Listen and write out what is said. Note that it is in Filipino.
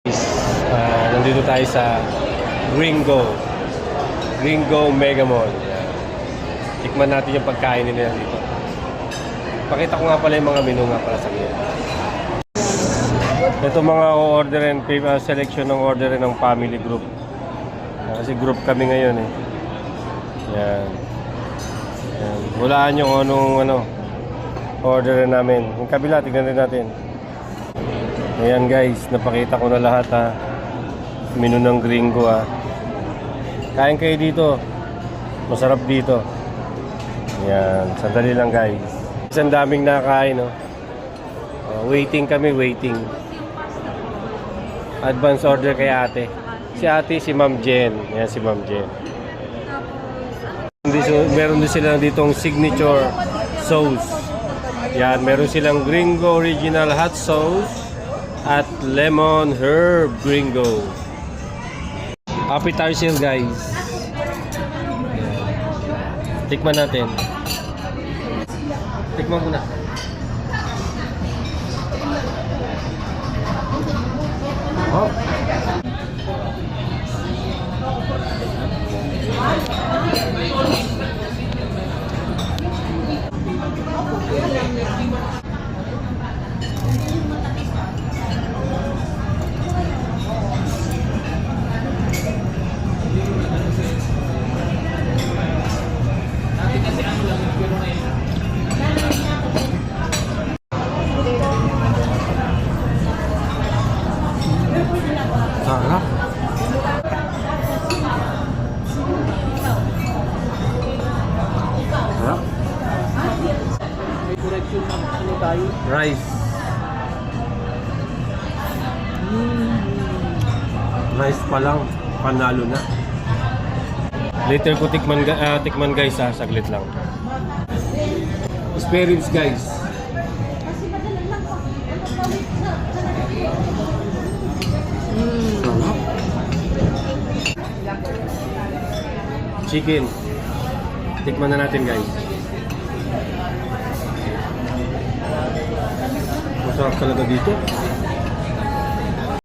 Nandito tayo sa Gringo Mega Mall. Yan. Tikman natin yung pagkain nila dito. Pakita ko nga pala yung mga menu nga para sa inyo. Ito mga orderin, selection ng orderin ng family group. Kasi group kami ngayon eh. Yan. Yan. Hulaan yung anong orderin namin. Yung kabila, tignan rin natin. Ayan guys, napakita ko na lahat ha. Menu ng Gringo ha. Kain kayo dito. Masarap dito. Ayan, sandali lang guys. Isang daming nakain no. Waiting kami, waiting. Advance order kay ate. Si ate, si Ma'am Jen. Ayan si Ma'am Jen. Meron din sila ditong signature sauce. Yan, meron silang Gringo Original Hot Sauce at Lemon Herb Gringo. Appetizer guys. Tikman natin. Tikman muna. Oh. Sarap. Sarap. Rice. Rice pa lang, panalo na. Later ko tikman guys ha, saglit lang. Spare ribs guys. Chicken. Tikman na natin guys. Masarap talaga dito.